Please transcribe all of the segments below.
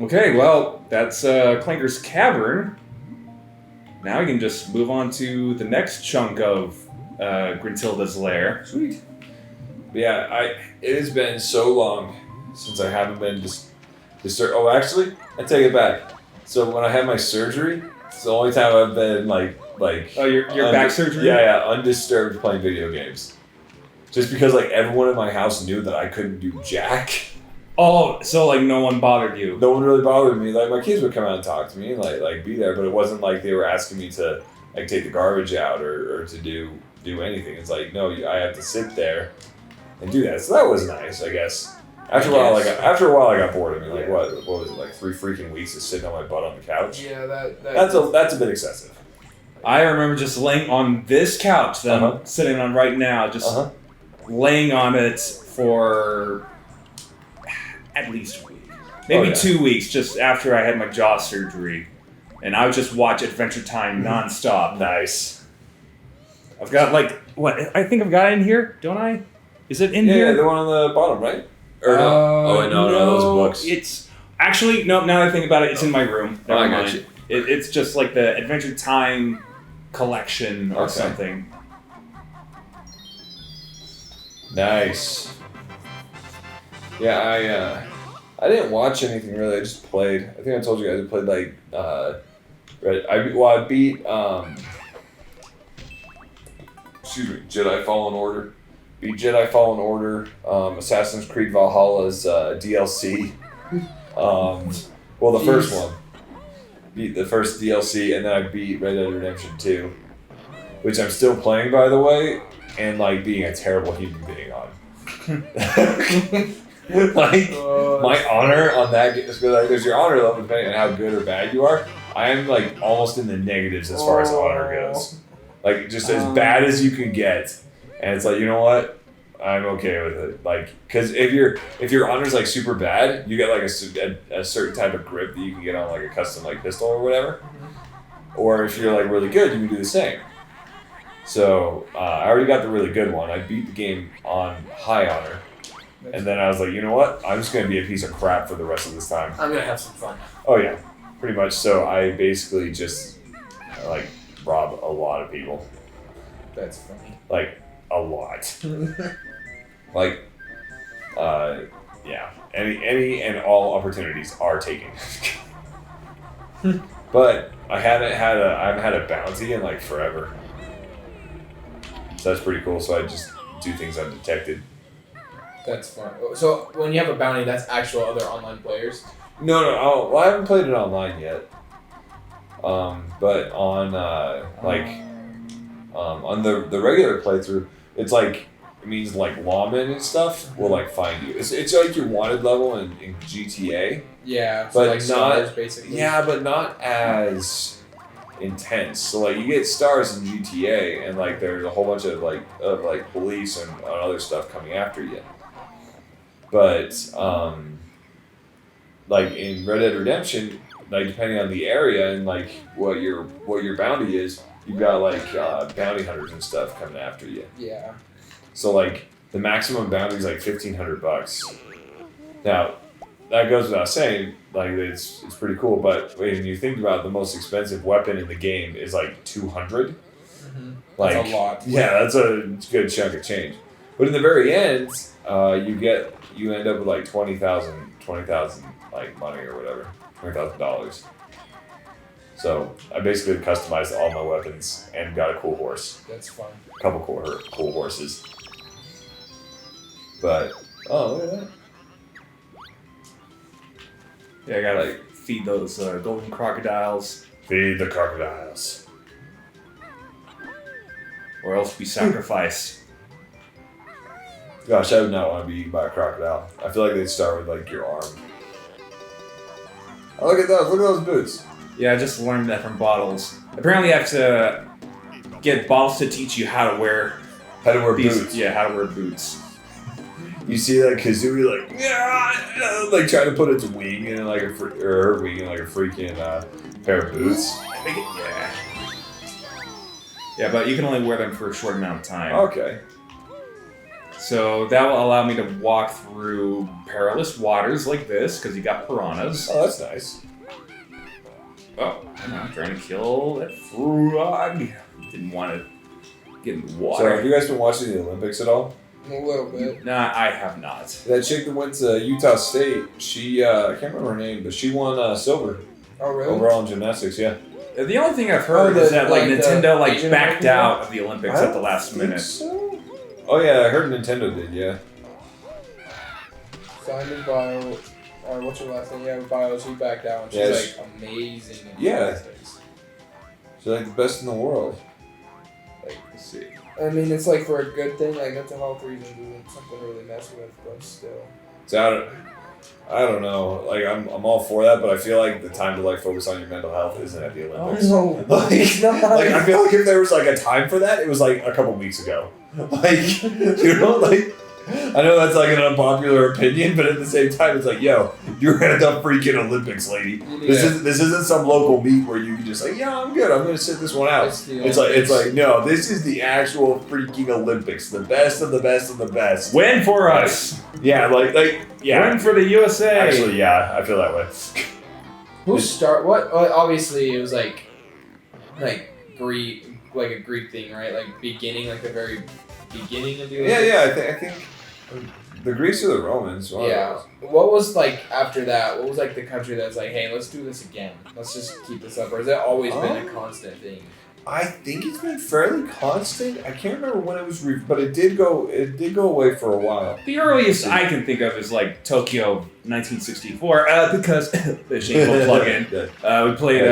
Okay, well, that's Clanker's Cavern. Now we can just move on to the next chunk of Gruntilda's lair. Sweet. Yeah, it has been so long since I haven't been disturbed. Oh, actually, I take it back. So when I had my surgery, it's the only time I've been like. Oh, your back surgery? Yeah, undisturbed playing video games. Just because like everyone in my house knew that I couldn't do jack. Oh, so like no one bothered you? No one really bothered me. Like my kids would come out and talk to me and like be there, but it wasn't like they were asking me to like take the garbage out or to do anything. It's like no, I have to sit there and do that. So that was nice, I guess. After a while, I got bored of me. Like what was it? Like 3 freaking weeks of sitting on my butt on the couch. Yeah, that's a bit excessive. I remember just laying on this couch that I'm sitting on right now, just laying on it for at least a week. Maybe 2 weeks, just after I had my jaw surgery. And I would just watch Adventure Time nonstop. Nice. I've got I think I've got it in here, don't I? Is it in here? Yeah, the one on the bottom, right? Or no? No, those books. It's actually, no, now that I think about it, it's in my room. Never mind. Got you. It's just like the Adventure Time collection or something. Nice. Yeah, I didn't watch anything really. I just played. I think I told you guys I played like I beat Jedi Fallen Order. Beat Jedi Fallen Order, Assassin's Creed Valhalla's DLC. The first one. Beat the first DLC, and then I beat Red Dead Redemption 2, which I'm still playing, by the way, and like being a terrible human being on. My honor on that game, there's your honor level depending on how good or bad you are. I am like almost in the negatives as far as honor goes. Like just as bad as you can get. And it's like, you know what? I'm okay with it. Like, cause if your honor's like super bad, you get like a certain type of grip that you can get on like a custom like pistol or whatever. Or if you're like really good, you can do the same. So I already got the really good one. I beat the game on high honor. And then I was like, you know what? I'm just going to be a piece of crap for the rest of this time. I'm going to have some fun. Oh, yeah. Pretty much. So I basically just, like, rob a lot of people. That's funny. Like, a lot. Like, yeah. Any and all opportunities are taken. But I haven't had a bounty in, like, forever. So that's pretty cool. So I just do things undetected. That's fun. So when you have a bounty, that's actual other online players? No. Well, I haven't played it online yet. But on on the regular playthrough, it's like it means like lawmen and stuff will like find you. It's like your wanted level in GTA. Yeah, so but like stars, not basically. Yeah, but not as intense. So like you get stars in GTA, and like there's a whole bunch of police and other stuff coming after you. But like in Red Dead Redemption, like depending on the area and like what your bounty is, you've got like bounty hunters and stuff coming after you. Yeah. So like the maximum bounty is like $1,500. Now that goes without saying. Like it's pretty cool, but when you think about it, the most expensive weapon in the game is like $200. Mm-hmm. Like that's a lot. Yeah, that's a good chunk of change. But in the very end, you end up with like 20,000 like money or whatever, $20,000. So I basically customized all my weapons and got a cool horse. That's fun. A couple cool horses. But look at that. Yeah, I gotta like feed those golden crocodiles. Feed the crocodiles. Or else be sacrificed. Gosh, I would not want to be eaten by a crocodile. I feel like they'd start with like your arm. Oh, look at those! Look at those boots. Yeah, I just learned that from Bottles. Apparently, you have to get Bottles to teach you how to wear boots. Yeah, how to wear boots. You see that Kazooie like trying to put its wing in like her wing in like a freaking pair of boots. Yeah. Yeah, but you can only wear them for a short amount of time. Okay. So that will allow me to walk through perilous waters like this, because you got piranhas. Oh, that's nice. Oh, I'm trying to kill that frog. Didn't want to get in the So water. have you guys been watching the Olympics at all? A little bit. Nah, I have not. That chick that went to Utah State, she, I can't remember her name, but she won silver Oh, really? overall in gymnastics, yeah. The only thing I've heard is that Nintendo backed out of the Olympics at the last minute. So? Oh yeah, I heard Nintendo did, yeah. Simon Bio, what's your last name? Yeah, Bio, she backed out and she's like amazing in gymnastics. She's like the best in the world. Like, let's see. I mean, it's like for a good thing, like mental health reasons isn't something to really mess with, but still. So I don't know. Like I'm all for that, but I feel like the time to like focus on your mental health isn't at the Olympics. Oh, no. Like, like I feel like if there was like a time for that, it was like a couple weeks ago. Like you know, like I know that's like an unpopular opinion, but at the same time, it's like, yo, you're at the freaking Olympics, lady. This isn't some local meet where you can just like, yeah, I'm good. I'm gonna sit this one out. It's like no, this is the actual freaking Olympics, the best of the best of the best. Win for us. Yeah, like yeah. Win for the USA. Actually, yeah, I feel that way. What? Obviously, it was like Greek, like a Greek thing, right? Like beginning, like the very beginning of the Olympics. Yeah. I think the Greeks or the Romans. Yeah. What was like after that? What was like the country that's like, hey, let's do this again. Let's just keep this up, or has it always been a constant thing? I think it's been fairly constant. I can't remember when it was, but it did go away for a while. The earliest I can think of is like Tokyo 1964, because the shameful plug-in. We played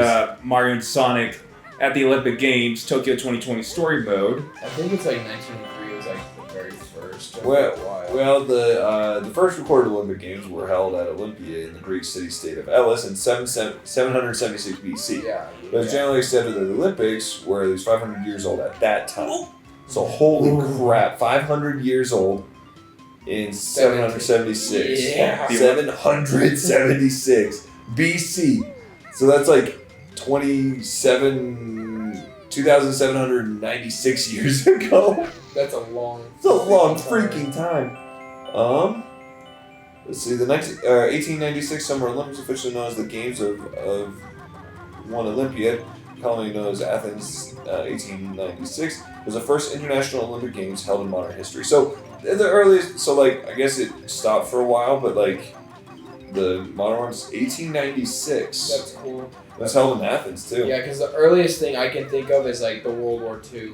Mario and Sonic at the Olympic Games, Tokyo 2020 Story Mode. I think it's like 1903 was like the very first. Well, the first recorded Olympic Games were held at Olympia in the Greek city-state of Elis in 776 BC. Yeah. But it's generally accepted that the Olympics were at least 500 years old at that time. So holy crap, 500 years old in 776. Yeah. 776 BC. So that's like 2,796 years ago. That's a long. It's a long freaking time. Let's see. The 1896 Summer Olympics, officially known as the Games of One Olympiad, commonly known as Athens 1896, was the first international Olympic Games held in modern history. So the earliest. So like I guess it stopped for a while, but like the modern one's 1896. That's cool. That's held in Athens too. Yeah, because the earliest thing I can think of is like the World War II.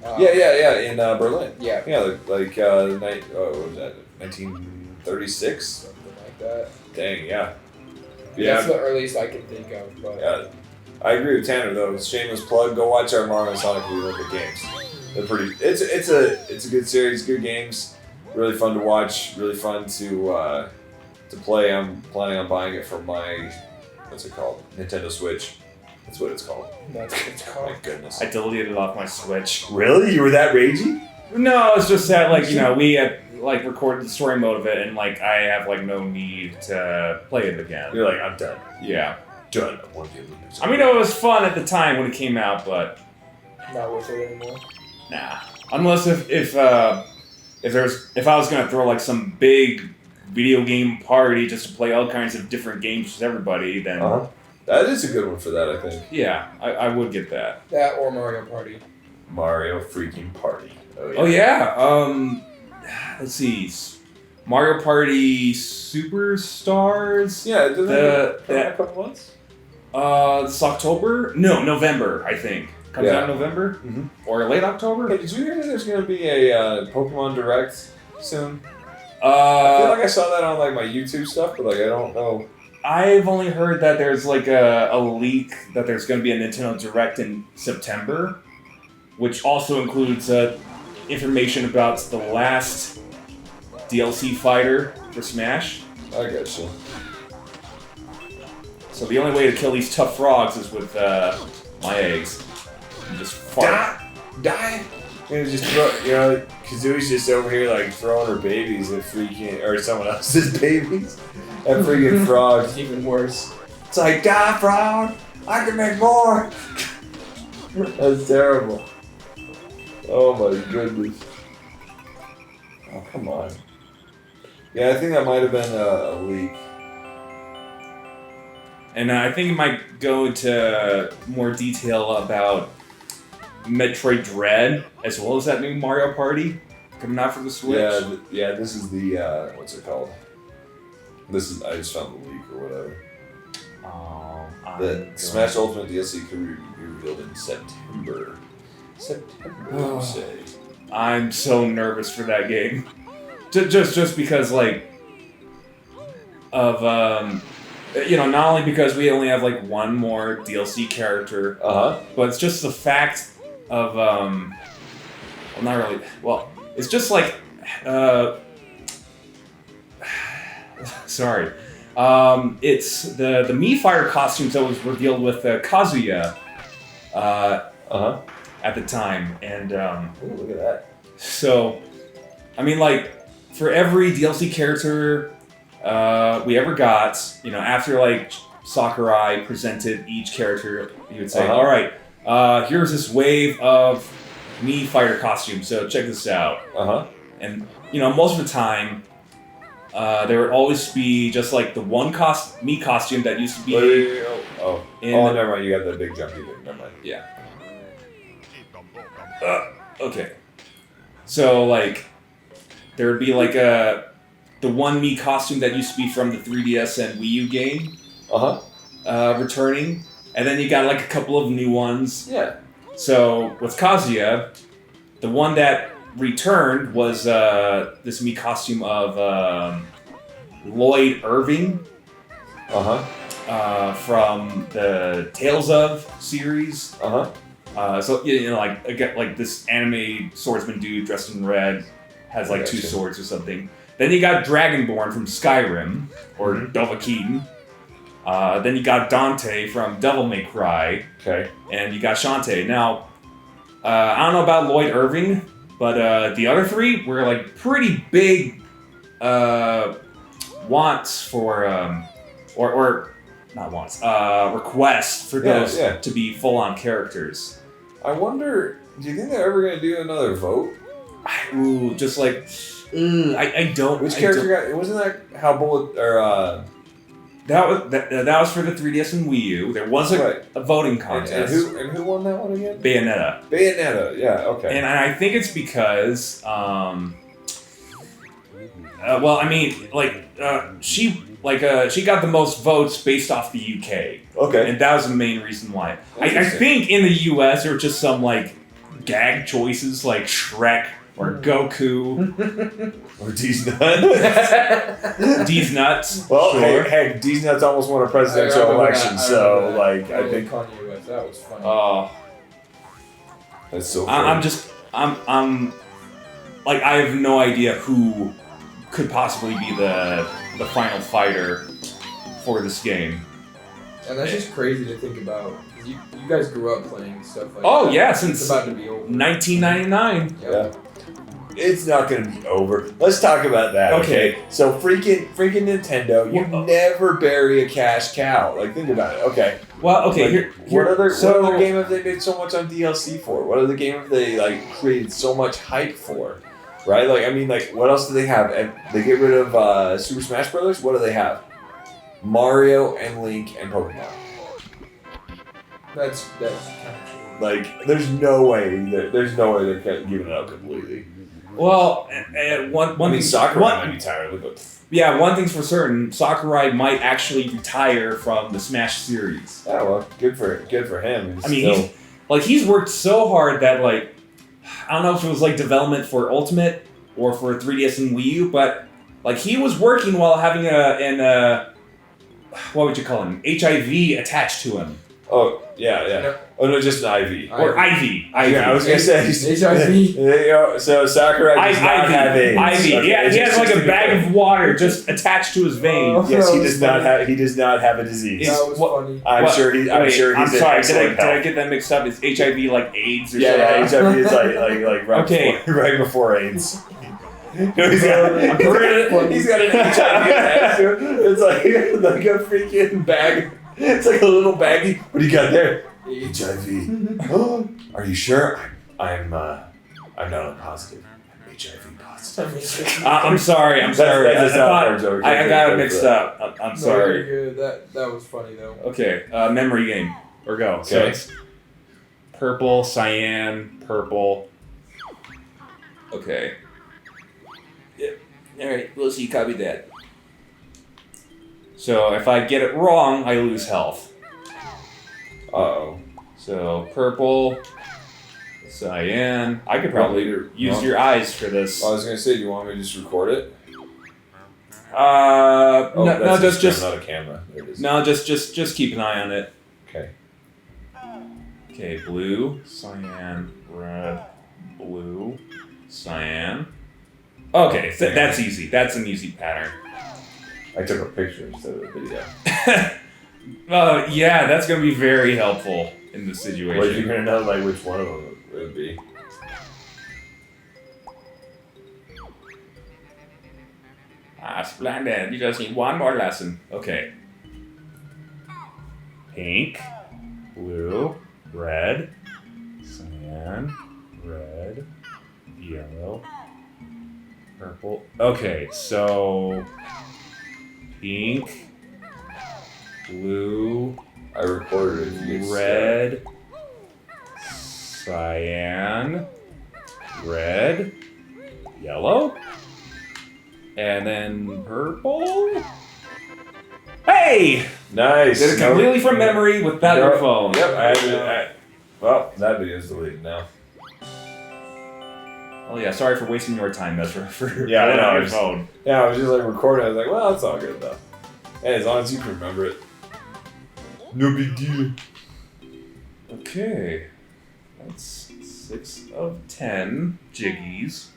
In Berlin. Yeah. Yeah, like what was that? 1936. Something like that. Dang, yeah. That's the earliest I can think of. But yeah, I agree with Tanner though. Shameless plug. Go watch our Mario and Sonic Olympic Games. They're pretty. It's a good series. Good games. Really fun to watch. Really fun to play. I'm planning on buying it for my what's it called? Nintendo Switch. That's what it's called. That's what it's called. My goodness. I deleted it off my Switch. Really? You were that ragey? No, it's just that we had recorded the story mode of it, and I have no need to play it again. You're like, I'm done. Yeah. Done. I want the Olympics. I mean, it was fun at the time when it came out, but not worth it anymore. Nah. Unless if I was gonna throw some big video game party just to play all kinds of different games with everybody, then that is a good one for that, I think. Yeah, I would get that. That or Mario Party. Mario freaking Party. Oh yeah. Let's see. Mario Party Superstars. Yeah, did that a couple months? This October? No, November. I think comes out in November or late October. Hey, did you hear that there's gonna be a Pokemon Direct soon? I feel like I saw that on my YouTube stuff, but I don't know. I've only heard that there's a leak that there's going to be a Nintendo Direct in September, which also includes information about the last DLC fighter for Smash. I gotcha. So the only way to kill these tough frogs is with my eggs. And just fart. Die! And just throw, Kazooie's just over here throwing her babies at freaking, or someone else's babies at freaking frogs. Even worse. It's like, die frog! I can make more! That's terrible. Oh my goodness. Oh, come on. Yeah, I think that might have been a leak. And I think it might go into more detail about Metroid Dread, as well as that new Mario Party coming out for the Switch. Yeah, this is the, what's it called? I just found the leak or whatever. The Smash Ultimate DLC could be revealed in September. You say? I'm so nervous for that game. Just because, like, of, not only because we only have, like, one more DLC character, but it's just the fact of, not really, it's just like, sorry. It's the Mii Fighter costumes that was revealed with Kazuya at the time, and ooh, look at that. So, I mean, like, for every DLC character we ever got, after like Sakurai presented each character, he would say, "All right, here's this wave of Mii Fighter costumes. So check this out." And most of the time. There would always be just like the one Mii costume that used to be. Never mind. You got the big jumpy thing. Never mind. Yeah. Okay. So like, there would be like the one Mii costume that used to be from the 3DS and Wii U game. Returning, and then you got like a couple of new ones. Yeah. So with Kazuya, the one that returned was this Mii costume of Lloyd Irving from the Tales of series. So like this anime swordsman dude dressed in red has like two swords or something. Then you got Dragonborn from Skyrim or Dovahkiin. Then you got Dante from Devil May Cry. Okay. And you got Shantae. Now, I don't know about Lloyd Irving. But the other three were like pretty big wants for, or not wants, requests for those to be full-on characters. I wonder, do you think they're ever going to do another vote? Just like, I don't. Which character got, wasn't that how Bullet, or, That was for the 3DS and Wii U. There was a voting contest. And who won that one again? Bayonetta, yeah, okay. And I think it's because, she got the most votes based off the UK. Okay. And that was the main reason why. I think in the US there were just some like gag choices like Shrek or Goku. Or D's Nuts. D's Nuts. Well, sure. Hey, D's Nuts almost won a presidential election, so like I think Kanye West, that was funny. Oh, that's so funny. I'm like I have no idea who could possibly be the final fighter for this game. And that's just crazy to think about. You guys grew up playing stuff like that. Yeah, since it's about to be over. 1999. Yeah. It's not going to be over. Let's talk about that. Okay. So freaking Nintendo, you never bury a cash cow. Like think about it. Okay. Well, okay. Like, what other game have they made so much on DLC for? What other game have they like created so much hype for? Right? Like I mean, like what else do they have? And they get rid of Super Smash Brothers. What do they have? Mario and Link and Pokemon. That's like there's no way they're giving it up completely. Well, one thing Sakurai might be tired of it. Yeah, one thing's for certain, Sakurai might actually retire from the Smash series. Yeah, well, good for him. He's worked so hard that like I don't know if it was like development for Ultimate or for 3DS and Wii U, but like he was working while having what would you call him? HIV attached to him. Oh, yeah. Oh, no, just an IV. Or IV. Yeah, I was going to say. HIV? So Sakurai does not have AIDS. IV. Okay, yeah, he has like a bag of water just attached to his vein. Yes, he does not have a disease. That was funny. I'm sure he's I'm sorry, did I get that mixed up? Is HIV like AIDS or something? Yeah, HIV is like right before AIDS. He's got an HIV attached to him. It's like a freaking bag. It's like a little baggie. What do you got there? HIV. Are you sure? I'm not positive. I'm HIV positive. I'm sorry. That's a South Park joke. I got it mixed up. I'm sorry. Good. That was funny though. Okay, memory game. Or go. Okay. So it's purple, cyan, purple. Okay. Yep. Alright, we'll see. Copy that. So if I get it wrong, I lose health. Uh-oh. So purple, cyan. I could probably use your eyes for this. I was gonna say, do you want me to just record it? No, just not a camera. There it is. no, just keep an eye on it. Okay. Okay, blue, cyan, red, blue, cyan. Okay, that's easy. That's an easy pattern. I took a picture instead of a video. Yeah, that's gonna be very helpful in this situation. Well, you're gonna know like which one of them it would be. Splendid. You just need one more lesson. Okay. Pink, blue, red, cyan, red, yellow, purple. Okay, so pink, blue, I recorded it. If you get red, cyan, red, yellow, and then purple. Hey! Nice. Did it completely from memory without your phone. Yep, I had to. Well, that video's deleted now. Oh yeah, sorry for wasting your time, Ezra, for Yeah, I know, on your it's- phone. Yeah, I was just like recording. I was like, well, that's all good though. Hey, as long as you can remember it. No big deal. Okay. That's 6 of 10 jiggies.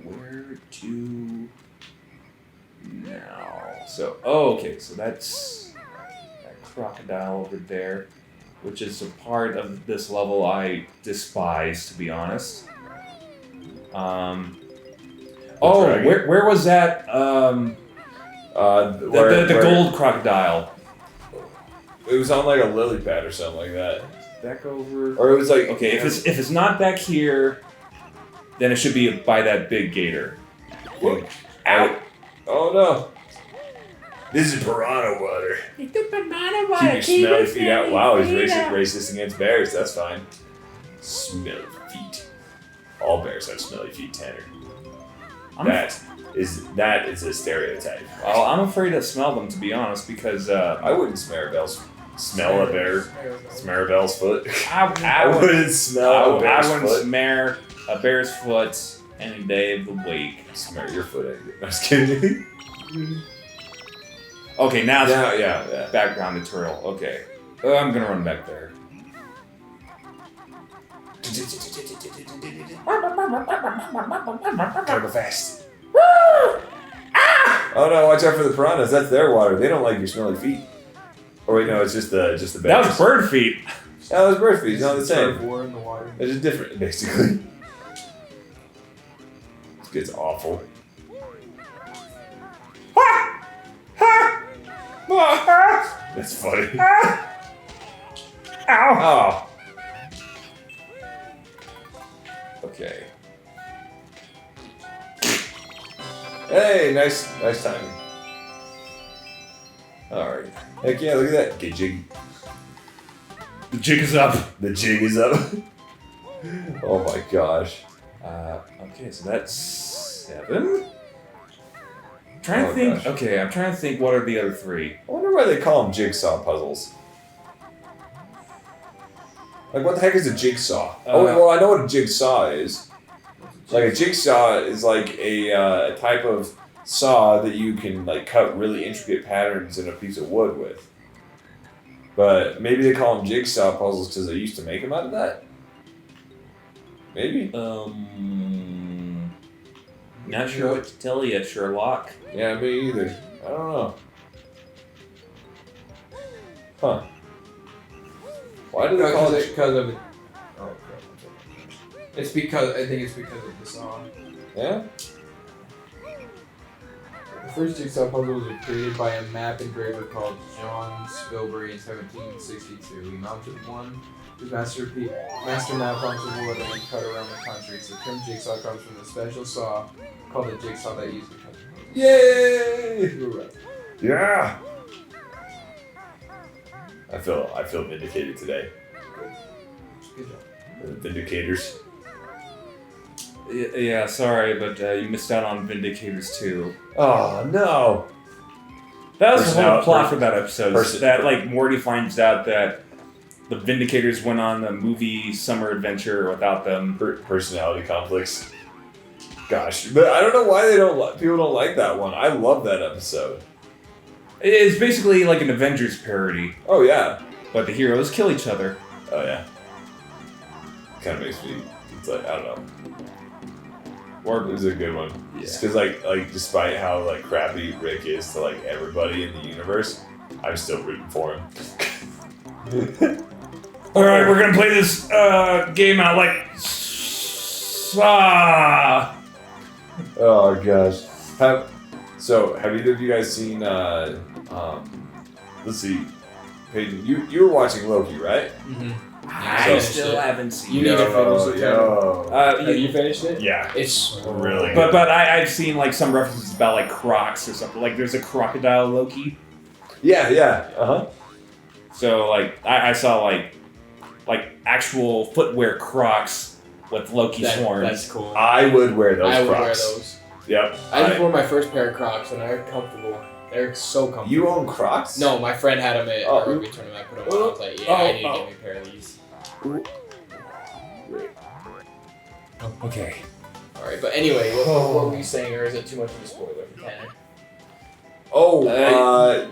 Where to now? So, okay, so that's that crocodile over there, which is a part of this level I despise, to be honest. Where was that? The gold crocodile. It was on like a lily pad or something like that. Back over. Or it was like Okay, if it's not back here, then it should be by that big gator. Out. Oh no. This is piranha water. It's the banana Keep your smelly feet out. Wow, he's racist against bears. That's fine. Smelly feet. All bears have smelly feet, Tanner. That is a stereotype. Well, I'm afraid to smell them, to be honest, because I wouldn't smell a bear. Smell a bear's foot. I wouldn't smell a bear's wouldn't foot. smear a bear's foot any day of the week. Smear your foot. I'm just kidding. Okay, now it's Yeah. background tutorial. Okay, I'm gonna run back there. Gotta go fast. Oh no! Watch out for the piranhas. That's their water. They don't like your smelly feet. Or wait, no, it's just the bears. That was bird feet. That was bird feet. It's not the same. War in the water. It's just different, basically. This gets awful. That's funny. Ow! Oh. Okay. Hey, nice timing. Alright. Heck yeah, look at that. Get jig. The jig is up. The jig is up. Oh my gosh. Okay, so that's 7. I'm trying to Oh, think. gosh. Okay, I'm trying to think. What are the other 3? I wonder why they call them jigsaw puzzles. Like, what the heck is a jigsaw? Well, I know what a jigsaw is. Like, a jigsaw is like a type of saw that you can like cut really intricate patterns in a piece of wood with. But maybe they call them jigsaw puzzles because they used to make them out of that. Maybe. Not sure what to tell you, Sherlock. Yeah, me either. I don't know. Huh. Why do they call it? Because of it. Oh, okay. It's because I think it's because of the song. Yeah. The first jigsaw puzzle was created by a map engraver called John Spilbury in 1762. He mounted one His master now comes from wood and then cut around the countries. The trim jigsaw comes from the special saw called the jigsaw that used to cut. Yay! You were right. Yeah. I feel vindicated today. Good job. The Vindicators. Yeah, sorry, but you missed out on Vindicators 2. Oh no! That was the whole plot for that episode. Person- That like Morty finds out that the Vindicators went on a movie summer adventure without them. Personality conflicts. Gosh, but I don't know why people don't like that one. I love that episode. It's basically like an Avengers parody, Oh yeah. but the heroes kill each other. Oh yeah. Kind of makes me. It's like I don't know. Or it was a good one. Yeah. Just because like despite how like crappy Rick is to like everybody in the universe, I'm still rooting for him. All right, we're gonna play this game out like. Oh gosh. Have either of you guys seen let's see, Peyton, you were watching Loki, right? Mm-hmm. I still haven't seen You need to finish it. Have you finished it? Yeah. It's Really good. But I've seen like some references about like Crocs or something. Like there's a crocodile Loki. Yeah. Uh-huh. So like I saw like actual footwear Crocs with Loki's horns. That's cool. I would wear those I would wear Crocs. those. Yep. I just wore my first pair of Crocs and they're comfortable. They're so comfortable. You own Crocs? No, my friend had them at a rugby tournament. I put them on. I was like, yeah, I need to get me a pair of these. Okay. Alright, but anyway, what were you saying, or is it too much of a spoiler for Tanner? Oh,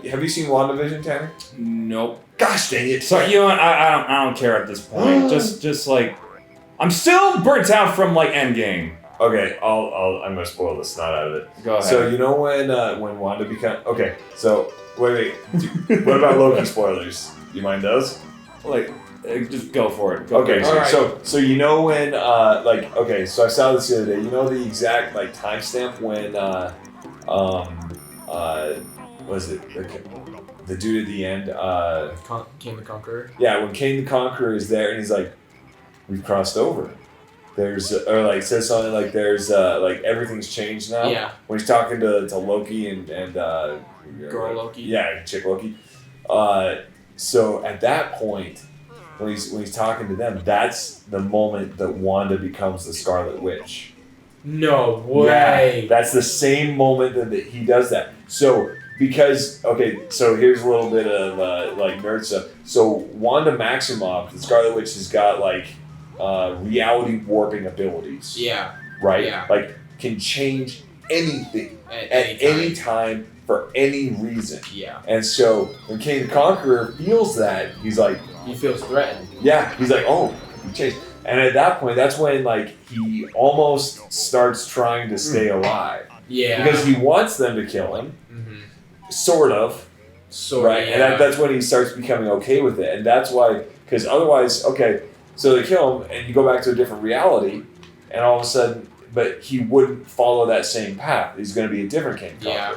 have you seen WandaVision, Tanner? Nope. Gosh dang it. So you know what? I don't care at this point. just like I'm still burnt out from like Endgame. Okay, I'm gonna spoil the snot out of it. Go ahead. So you know when Wanda becomes so wait. What about Loki spoilers? You mind those? like just go for it. Go Okay, for it. so you know when so I saw this the other day. You know the exact like timestamp when was it the dude at the end King the Conqueror? yeah, when King the Conqueror is there and he's like, we've crossed over. There's or like says something like there's like everything's changed now. Yeah. When he's talking to Loki and Girl Loki. Yeah, chick Loki. So at that point, when he's talking to them, that's the moment that Wanda becomes the Scarlet Witch. No way. Yeah, that's the same moment that he does that. So because so here's a little bit of like nerd stuff. So Wanda Maximoff, the Scarlet Witch, has got like reality warping abilities. Yeah. Right? Yeah. Like can change anything At any time for any reason. Yeah. And so when King the Conqueror feels that, he's like, He feels threatened. yeah, he's like, oh, he changed. And at that point, that's when like he almost starts trying to stay alive. Yeah. Because he wants them to kill him, sort of. So Right, yeah. and that's when he starts becoming okay with it. And that's why, because otherwise, so they kill him, and you go back to a different reality, and all of a sudden, but he wouldn't follow that same path. He's going to be a different King Conqueror. Yeah.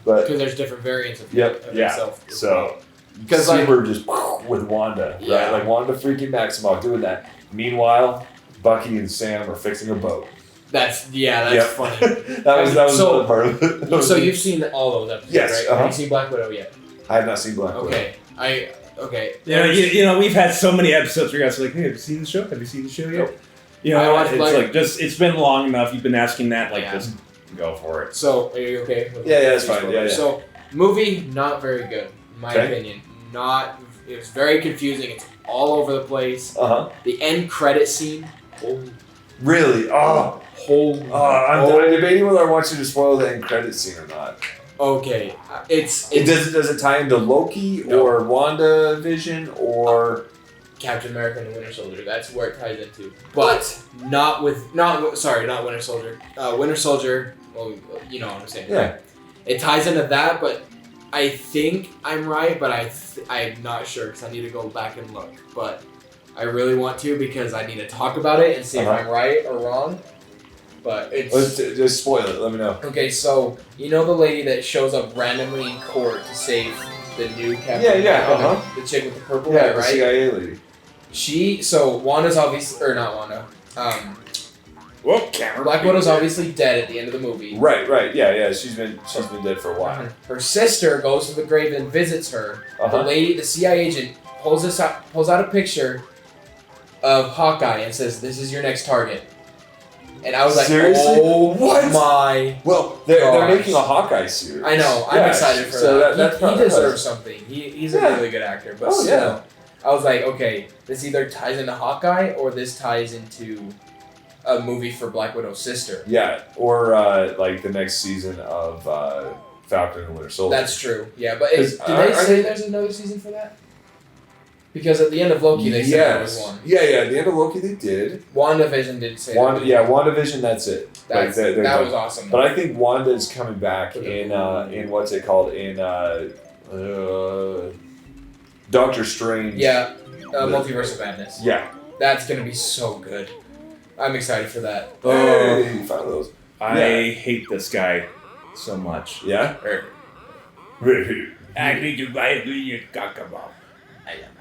But Because there's different variants of Yep, of yeah. himself. So, Because super just with Wanda, Yeah. right? Like Wanda freaking Maximoff doing that. Meanwhile, Bucky and Sam are fixing a boat. that's Yep. funny. that was So- another part of it. So you've seen all those episodes, Yes, right? uh-huh. Have you seen Black Widow yet? I have not seen Black Widow. Okay. You know, we've had so many episodes where you guys are like, hey, have you seen the show? Have you seen the show yet? Nope. You know, I watched it's Black- like it's been long enough. You've been asking that, like, Yeah. just go for it. So are you okay? with Yeah, that's these fine. spoilers? Yeah. So movie not very good, in my Okay. opinion. It was very confusing. It's all over the place. Uh-huh. The end credit scene. Really? I'm debating whether I want you to spoil the end credit scene or not. Okay, Does it tie into Loki No. or WandaVision or Captain America and the Winter Soldier. That's where it ties into. But not Winter Soldier. Winter Soldier. Well, you know what I'm saying. Yeah. Right? It ties into that, but I think I'm right, but I'm not sure because I need to go back and look. But I really want to because I need to talk about it and see if I'm right or wrong. But it's let's just spoil it. Let me know. okay. So you know the lady that shows up randomly in court to save the new Captain Yeah, America, uh-huh. the chick with the purple Yeah, hair, the right? CIA lady. Wanda's obviously, or not Wanda. Black Widow's obviously dead at the end of the movie. Right. Yeah. She's been dead for a while. Her sister goes to the grave and visits her. The CIA agent pulls out a picture of Hawkeye and says, "This is your next target." And I was like, seriously? "Oh what? My!" Well, they're making a Hawkeye series. I know. I'm excited for that. He deserves something. He's a really good actor. But still, I was like, okay, this either ties into Hawkeye or this ties into a movie for Black Widow's sister. Yeah, or like the next season of Falcon and Winter Soldier. That's true. Yeah, but did they say there's another season for that? Because at the end of Loki, they said there was one. Yeah. At the end of Loki, they did. WandaVision did say that. WandaVision, that's it. That was awesome. But I think Wanda is coming back in what's it called? In Doctor Strange. Yeah, Multiverse of Madness. Yeah. That's going to be so good. I'm excited for that. Hey, found those. I hate this guy so much. Yeah?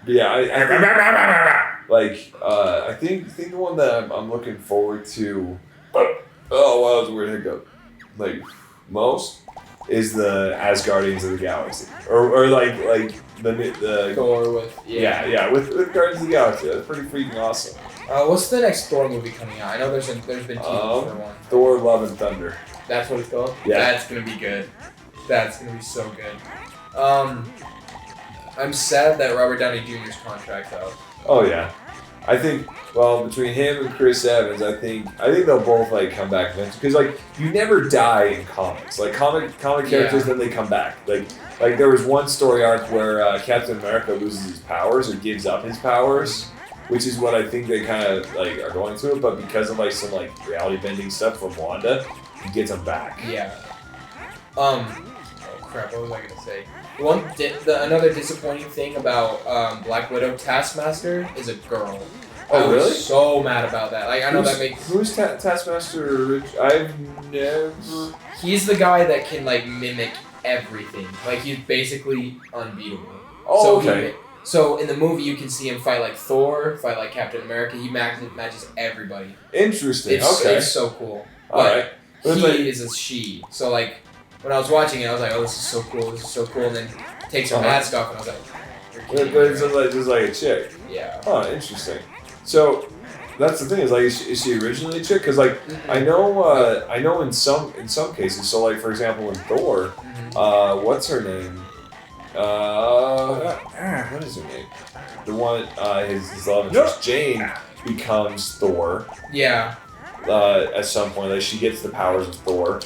Yeah, I think the one that I'm looking forward to. Oh, wow, that was a weird hiccup. Like most is the Asgardians of the Galaxy, or like the Thor with with Guardians of the Galaxy. That's pretty freaking awesome. What's the next Thor movie coming out? I know there's been teasers for one. Thor: Love and Thunder. That's what it's called. Yeah, that's gonna be good. That's gonna be so good. I'm sad that Robert Downey Jr.'s contract's out. Oh yeah, I think between him and Chris Evans, I think they'll both like come back eventually because like you never die in comics. Like comic characters, then they come back. Like there was one story arc where Captain America loses his powers or gives up his powers, which is what I think they kind of like are going through. But because of like some like reality bending stuff from Wanda, he gets them back. Yeah. Oh crap! What was I gonna say? Another disappointing thing about Black Widow Taskmaster is a girl. Oh, really? I was so mad about that. Like, I know that makes... Who's Taskmaster? I've never... He's the guy that can, like, mimic everything. Like, he's basically unbeatable. Oh, okay. So, in the movie, you can see him fight like Thor, fight like Captain America. He matches everybody. Interesting. It's so cool. Alright. He is a she. So, like, when I was watching it, I was like, oh, this is so cool. And then takes her mask off, and I was like... But it's just like a chick. Yeah. Oh, interesting. So that's the thing is like is she originally a chick? Because like I know in some cases. So like for example in Thor, what's her name? What is her name? The one his love interest Jane becomes Thor. Yeah. At some point, like she gets the powers of Thor.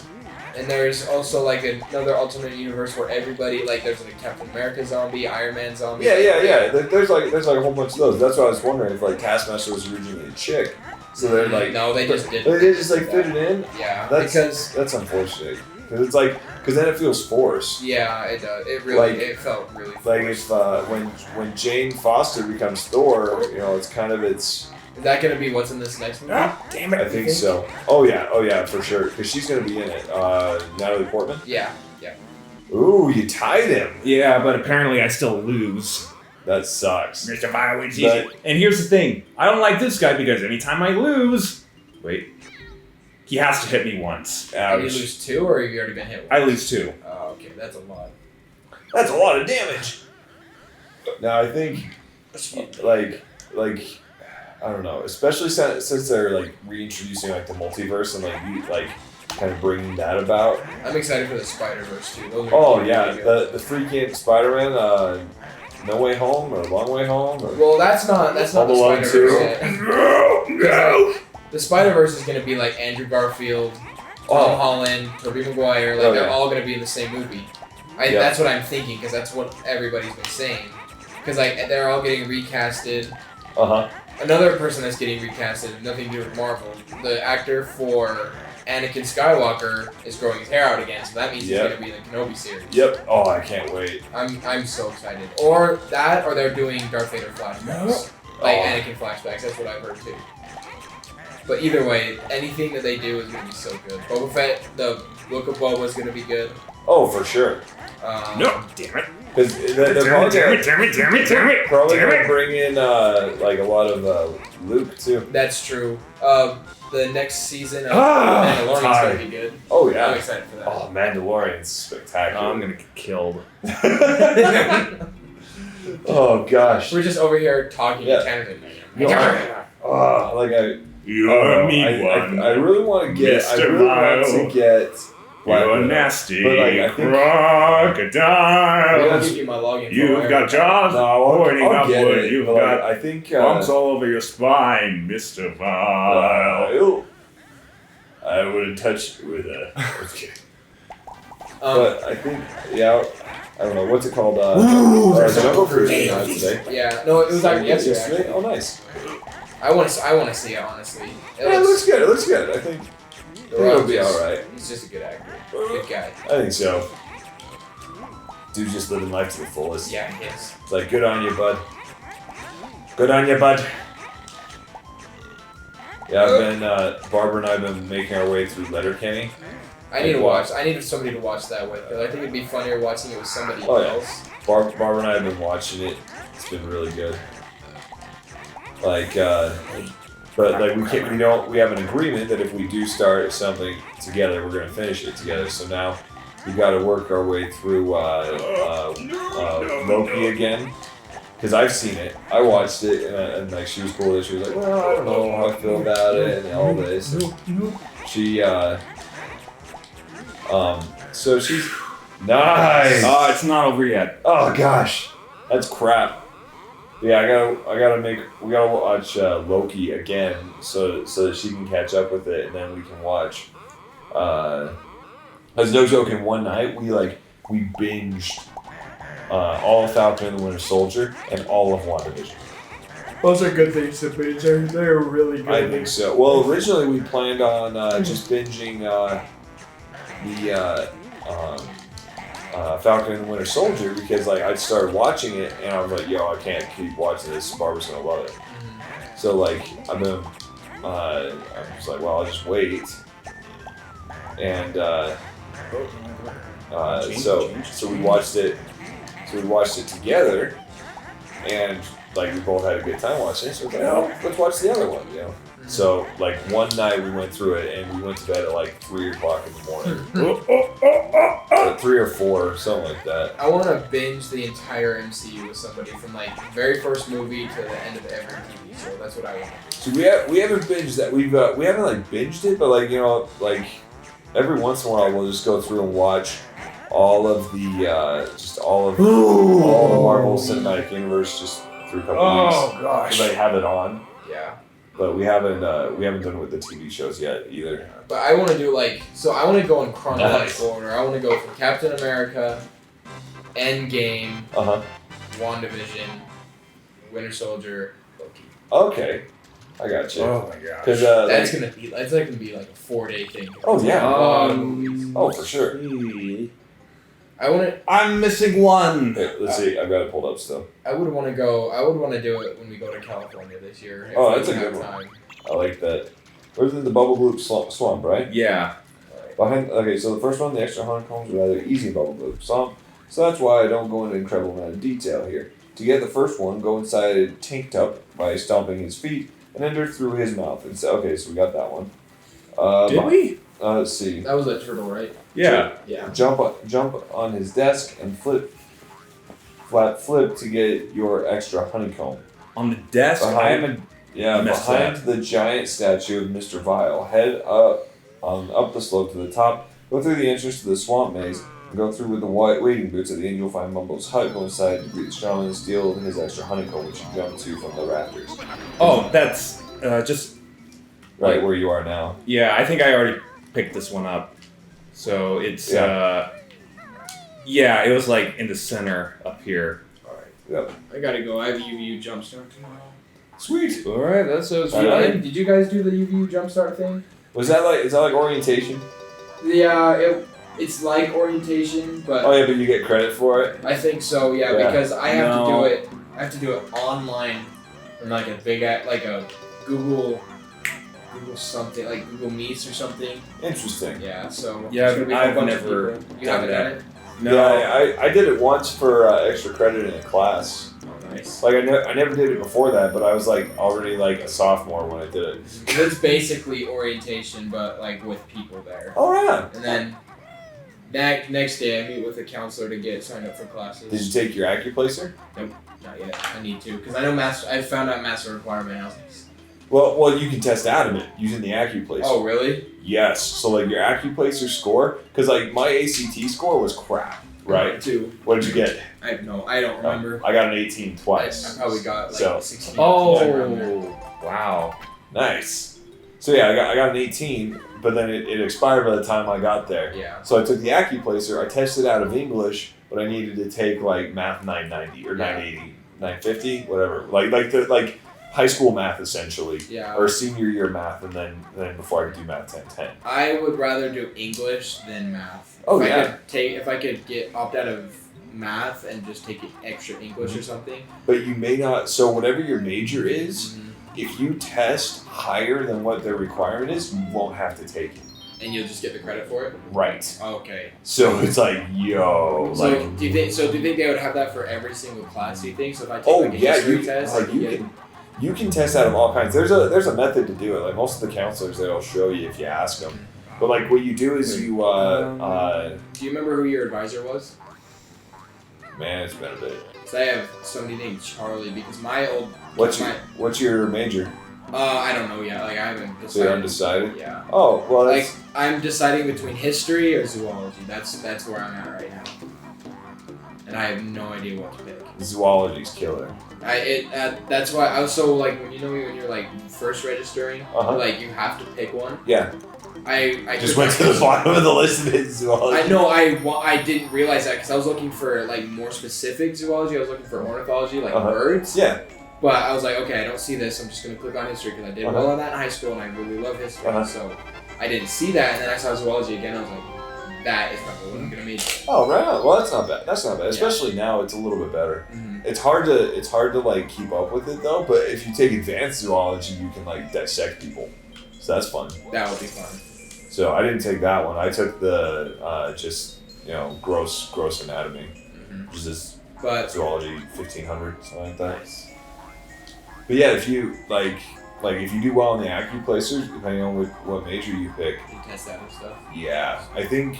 And there's also like another alternate universe where everybody like there's like a Captain America zombie, Iron Man zombie. Yeah. There's like a whole bunch of those. That's why I was wondering if like Taskmaster was originally a chick. So they're like no, they just did. They just like fit it in. Yeah, that's unfortunate because it's like then it feels forced. Yeah, it does. It really it felt really forced. Like if when Jane Foster becomes Thor, it's kind of Is that gonna be what's in this next movie? Ah, damn it! I think so. Oh yeah, for sure. Because she's gonna be in it. Natalie Portman. Yeah. Ooh, you tied him. Yeah, but apparently I still lose. That sucks. Mr. Firewood's easy. And here's the thing: I don't like this guy because anytime I lose, he has to hit me once. Ouch. Did you lose 2, or have you already been hit once? I lose 2. Oh, okay, that's a lot. That's a lot of damage. Now I think, like. I don't know, especially since they're like reintroducing like the multiverse and like kind of bringing that about. I'm excited for the Spider-Verse too. The freaking Spider-Man, No Way Home or Long Way Home. Or that's not the Spider-Verse yet. No. The Spider-Verse is gonna be like Andrew Garfield, Tom Holland, Tobey Maguire. Like they're all gonna be in the same movie. That's what I'm thinking because that's what everybody's been saying. Because like they're all getting recasted. Another person that's getting recasted, nothing to do with Marvel, the actor for Anakin Skywalker is growing his hair out again, so that means he's going to be in the Kenobi series. Yep. Oh, I can't wait. I'm so excited. Or that, or they're doing Darth Vader flashbacks. Anakin flashbacks, that's what I've heard too. But either way, anything that they do is going to be so good. Boba Fett, the Book of Boba is going to be good. Oh, for sure. No, damn it. Because they're Damn it. probably gonna bring in like a lot of Luke too. That's true. The next season of Mandalorian's tired. gonna be good. Oh I'm yeah. excited for that. Oh, Mandalorian's spectacular. I'm gonna get killed. Oh gosh. We're just over here talking Yeah. Canada. Oh, like I really want to get. I Mr. really want Mile. to get. Black You're Widow. nasty But, like, I think- I'll crocodile. give you my login. You've got jaws No, pointing I'll get upward. it. You've but, like, got I think. bumps all over your spine, Mr. Vile. I wouldn't touch it with a. Okay. Um, But I think, yeah, I don't know what's it called. there's Jungle some Cruise crazy- today. yeah, no, it was actually yesterday. Actually. Oh, nice. I want to see it honestly. Yeah, it looks good. It looks good. I think it'll be all right. He's just a good actor, good guy. I think so. Dude's just living life to the fullest. Yeah, he is. It's like, good on you, bud. Good on you, bud. Yeah, I've been, Barbara and I have been making our way through Letterkenny. I need to watch. I need somebody to watch that with. Cause I think it'd be funnier watching it with somebody Oh, yeah. else. Barbara and I have been watching it. It's been really good. Like, but like we have an agreement that if we do start something together, we're gonna finish it together. So now we got to work our way through Loki again. Because I've seen it, I watched it, and like she was cool with it. She was like, "Well, I don't know how I feel about it, and all this." And she, so she's nice. Oh, it's not over yet. Oh gosh, that's crap. Yeah, we gotta watch Loki again, so that she can catch up with it, and then we can watch. As no joke, in one night we binged all of Falcon and the Winter Soldier and all of WandaVision. Those are good things to binge. They're really good. I think so. Well, originally we planned on just binging the Falcon and the Winter Soldier because like I started watching it and I was like, yo, I can't keep watching this. Barbara's gonna love it. So like I'm just like, well, I'll just wait. And so we watched it. So we watched it together, and like we both had a good time watching it. So we were like, oh, let's watch the other one, you know. So like one night we went through it, and we went to bed at like 3 o'clock in the morning, or 3 or 4, something like that. I want to binge the entire MCU with somebody from like the very first movie to the end of every TV show. That's what I want to do. So we haven't binged that. We haven't like binged it, but like you know like every once in a while we'll just go through and watch all of the all the Marvel Cinematic Universe just through a couple weeks. Gosh. Because I have it on. Yeah. But we haven't done it with the TV shows yet either. But I want to do I want to go in chronological Nice. order. I want to go from Captain America, Endgame, Uh-huh. WandaVision, Winter Soldier, Loki. Okay. I got you. Oh my gosh. Because That's gonna be like a 4-day thing. Oh, yeah. Oh, for sure. I want to. I'm missing one. Okay, let's see. I've got it pulled up still. I would want to go. I would want to do it when we go to California this year. if Oh, we that's a have good one. time. I like that. Where's the Bubble Gloop Swamp, right? Yeah. Okay, so the first one, the extra honeycombs, are rather easy Bubble Gloop Swamp. So that's why I don't go into incredible amount of detail here. To get the first one, go inside a tank top by stomping his feet and enter through his mouth. And so, okay, so we got that one. Did we? Let's see. That was a turtle, right? Yeah. Yeah. Jump on his desk and flip to get your extra honeycomb. On the desk, I haven't. Yeah, Missed behind the giant statue of Mr. Vile. Head up the slope to the top. Go through the entrance to the swamp maze and go through with the white wading boots. At the end, you'll find Mumbo's hut. Go inside to greet the shaman and steal his extra honeycomb, which you jump to from the rafters. Oh, that's just. Right where you are now. Yeah, I think I already picked this one up. So it's. Yeah, it was like in the center up here. Alright. Yep. I gotta go. I have a UVU jumpstart tomorrow. Sweet. Alright, that sounds Did you guys do the UVU jumpstart thing? Is that like orientation? Yeah, it's like orientation, but Oh yeah, but you get credit for it. I think so. Yeah, Yeah. because I have to No. do it. I have to do it online, from like a big like a Google something like Google Meets or something. Interesting. Yeah. So Yeah, it's gonna be a whole I've bunch of never people. You done haven't that. done it? No. Yeah, I did it once for extra credit in a class. Oh, nice. Like I never did it before that, but I was like already like a sophomore when I did it. It's basically orientation, but like with people there. Oh yeah. And then next day, I meet with a counselor to get signed up for classes. Did you take your acuplacer? Nope, not yet. I need to because I know I found out master requirement. And I was like, Well, you can test out of it using the acuplacer. oh really? Yes. So like your acuplacer score, because like my ACT score was crap, right? Two. What did you get? I don't remember. I got an 18 twice. I probably got like So- 16. Oh, Wow. Nice. So yeah, I got an 18, but then it expired by the time I got there. Yeah. So I took the acuplacer, I tested out of English, but I needed to take like math 990 or 980, 950, whatever. Like high school math essentially. Yeah. Or senior year math, and then before I could do math 1010. I would rather do English than math. Oh, if yeah. If I could opt out of math and just take extra English or something. But you may not. So whatever your major is, if you test higher than what their requirement is, you won't have to take it. And you'll just get the credit for it. Right. Okay. So it's like, yo, So like. do you think they would have that for every single class? Do you think so? If I take Oh like a yeah, history you test, like you can test out of all kinds. There's a method to do it. Like most of the counselors, they'll show you if you ask them. But like what you do is you do you remember who your advisor was? man, it's been a bit. So I have somebody named Charlie because my old. What's your major? I don't know yet. Like I haven't decided. So you're undecided? Yeah. Oh well, Like that's I'm deciding between history or zoology. That's where I'm at right now. And I have no idea what to pick. zoology's killer. That's why I was so like when you're like first registering, Uh-huh. like you have to pick one. Yeah. I Just went to the bottom of the list of it, zoology. I know I didn't realize that because I was looking for like more specific zoology. I was looking for ornithology, like birds. Yeah. But I was like, okay, I don't see this. I'm just gonna click on history because I did well on that in high school and I really love history. So I didn't see that, and then I saw zoology again. I was like, that is probably what I'm gonna major. Oh right. Well, that's not bad. That's not bad. Especially now, it's a little bit better. Mm-hmm. It's hard to like keep up with it though. But if you take advanced zoology, you can like dissect people. So that's fun. That would be fun. So I didn't take that one. I took the gross anatomy, which is this But zoology 1500 something like that. But yeah, if you like if you do well in the acuplacer, depending on what major you pick, you test that and stuff. yeah, I think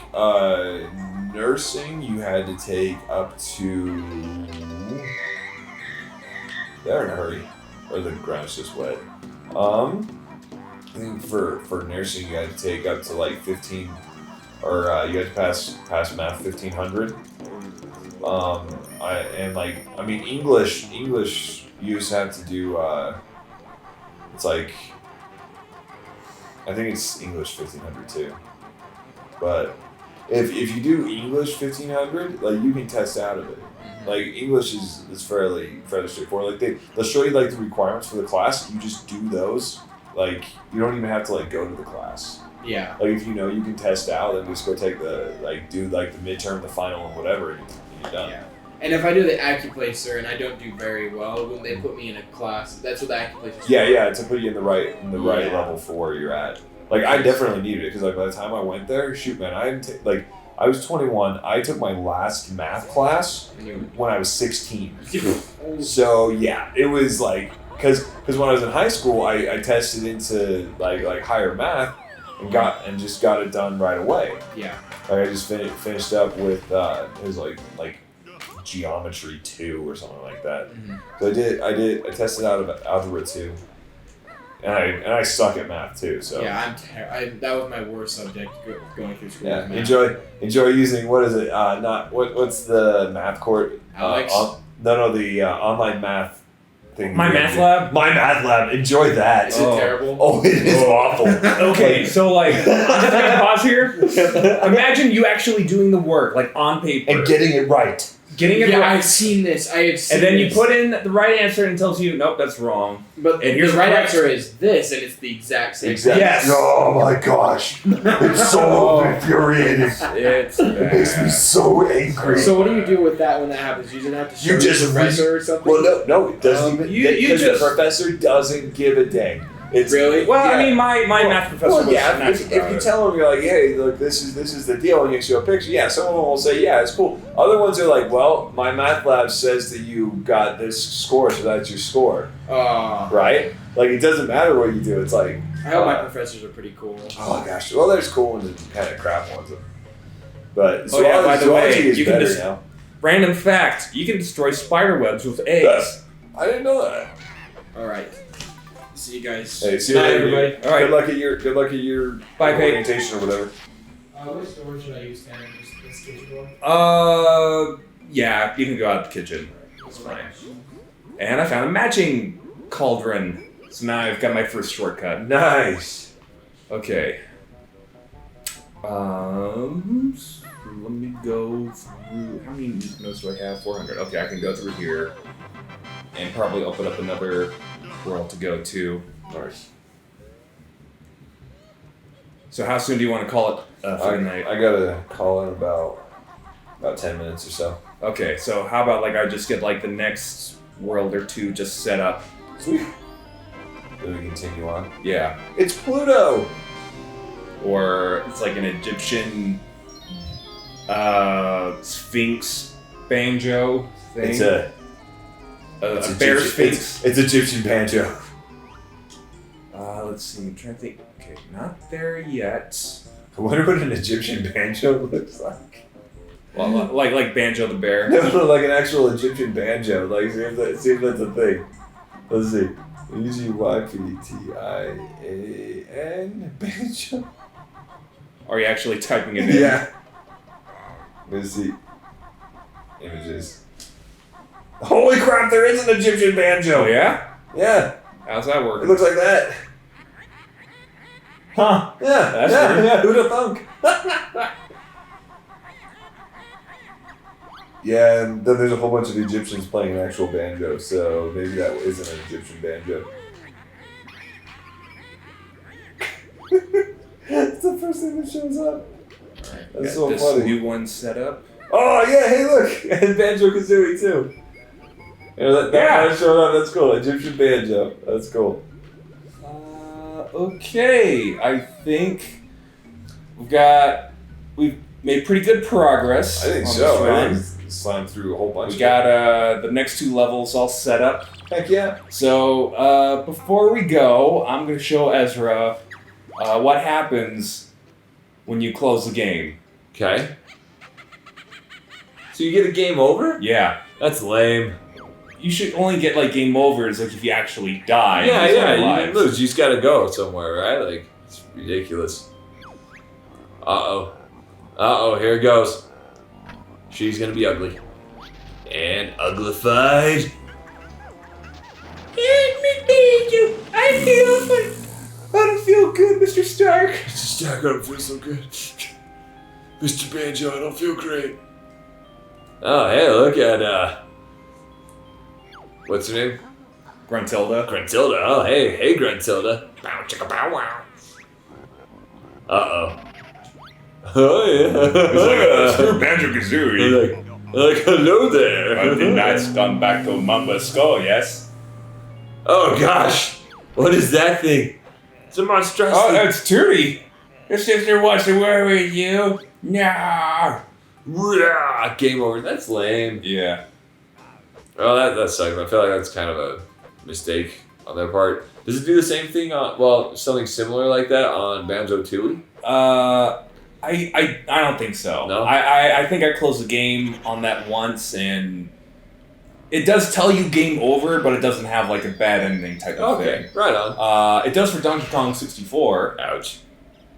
nursing you had to take up to. They're in a hurry, or the ground's just wet. I think for nursing you had to take up to like 15, or you had to pass math 1500. English you just have to do. It's like I think it's English 1500 too, but if you do English 1500, like you can test out of it. Like English is fairly straightforward. Like they'll show you like the requirements for the class. You just do those. Like you don't even have to like go to the class. Yeah. Like if you know you can test out, then just go take the do the midterm, the final, and whatever, and you're done. Yeah. And if I do the acuplacer and I don't do very well, when they put me in a class, that's what the acuplacer. Yeah, to put you in the right level for where you're at. Like I definitely needed it because like by the time I went there, shoot man, I was 21. I took my last math class when I was 16. So yeah, it was like because when I was in high school, I tested into like higher math and just got it done right away. Yeah. Like I just finished up with it was like geometry 2 or something like that. Mm-hmm. So I tested out of algebra 2. And I suck at math too, so yeah, that was my worst subject going through school. yeah. Math. Enjoy using what is it? What's the math court? Alex? The online math thing. My math lab. My math lab. Enjoy that. Is it terrible? Oh, it is awful. Okay, so like, I'm just gonna pause here. Imagine you actually doing the work, like on paper, and getting it right. Getting it yeah, right. I've seen this. And then you put in the right answer and it tells you, nope, that's wrong. But and here's the right correct answer is this, and it's the exact same. Exactly. Yes. Oh my gosh, it's so infuriating. It's It makes me so angry. So what do you do with that when that happens? You just have to show the professor or something? Well, no, it doesn't even. you Because just- the professor doesn't give a dang. It's Really? Well, yeah. I mean, my math professor was nice if about you it. tell them, you're like, hey, look, this is the deal, and you show a picture, yeah, some of them will say, yeah, it's cool. Other ones are like, well, my math lab says that you got this score, so that's your score, right? Like, it doesn't matter what you do. It's like, I hope my professors are pretty cool. oh gosh, well, there's cool ones and kind of crap ones. But Oh, yeah, by the way, zoology is you can better just- now. Random fact: you can destroy spider webs with eggs. I didn't know that. All right. See you guys. Hey, see you Bye, later, everybody. dude. All right. Good luck at your Bye, Pete. orientation or whatever. Which door should I use, Tanner? Just this kitchen door? Yeah, you can go out the kitchen. It's fine. And I found a matching cauldron, so now I've got my first shortcut. Nice. Okay. So let me go through. How many notes do I have? 400. Okay, I can go through here, and probably open up another world to go to. Nice. So how soon do you want to call it for the night? I gotta call in about 10 minutes or so. Okay, so how about like I just get like the next world or two just set up? Sweet. Then we continue on. Yeah. It's Pluto. Or it's like an Egyptian Sphinx banjo thing. It's a bear Egyptian- sphinx. It's Egyptian banjo. Let's see. I'm trying to think. Okay, not there yet. I wonder what an Egyptian banjo looks like. Well, like Banjo the bear. No, like an actual Egyptian banjo. Like, see if that's a thing. Let's see. EGYPTIAN banjo. Are you actually typing it in? Yeah. Let's see. Images. Holy crap! There is an Egyptian banjo. Oh yeah? Yeah. How's that It working? looks like that. Huh? Yeah. That's yeah. weird. Yeah. Who'd have thunk? Yeah, and then there's a whole bunch of Egyptians playing an actual banjo, so maybe that isn't an Egyptian banjo. It's the first thing that shows up. Alright, That's got so this funny. new one set up. Oh yeah, hey look, and Banjo-Kazooie too. You know, that one showed up. That's cool. Egyptian banjo. That's cool. Okay, I think we've made pretty good progress. I think on so. this I run. think slammed through a whole bunch. We got the next two levels all set up. Heck yeah. So before we go, I'm going to show Ezra what happens when you close the game. Okay. So you get a game over? Yeah. That's lame. You should only get like game overs like if you actually die. Yeah, and lose yeah. all your You lives. can lose. You just gotta go somewhere, right? Like it's ridiculous. Here it goes. She's gonna be ugly. And uglified. I don't feel good, Mr. Stark. Mr. Stark, I don't feel so good. Mr. Banjo, I don't feel great. Oh, hey, look at, what's her name? Gruntilda. Gruntilda. Oh, hey, Gruntilda. Bow, chicka, bow, wow. Uh-oh. Oh, yeah. Screw Banjo-Kazooie. like, hello there. The knight's gone back to Mamba's skull, yes? Oh, gosh. What is that thing? It's a monstrosity. Oh, that's Tootie. Your sister wants to worry with you. Nah. Rah, game over. That's lame. Yeah. Oh, that sucks. I feel like that's kind of a mistake on their part. Does it do the same thing on, something similar like that on Banjo-Tooie? I don't think so. No? I think I closed the game on that once, and it does tell you game over, but it doesn't have like a bad ending type of Okay, thing. right on. It does for Donkey Kong 64, Ouch.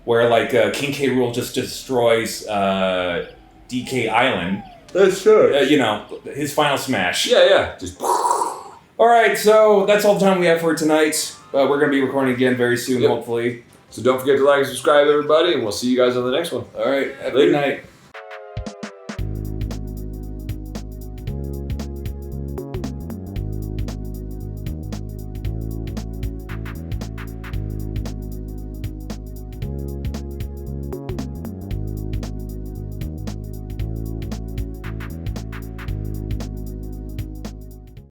where like King K. Rool just destroys DK Island. That's sure. You know, his final smash. Yeah. Just. All right, so that's all the time we have for tonight. We're going to be recording again very soon, Yep. hopefully. So don't forget to like and subscribe, everybody, and we'll see you guys on the next one. All right, have a Later. good night.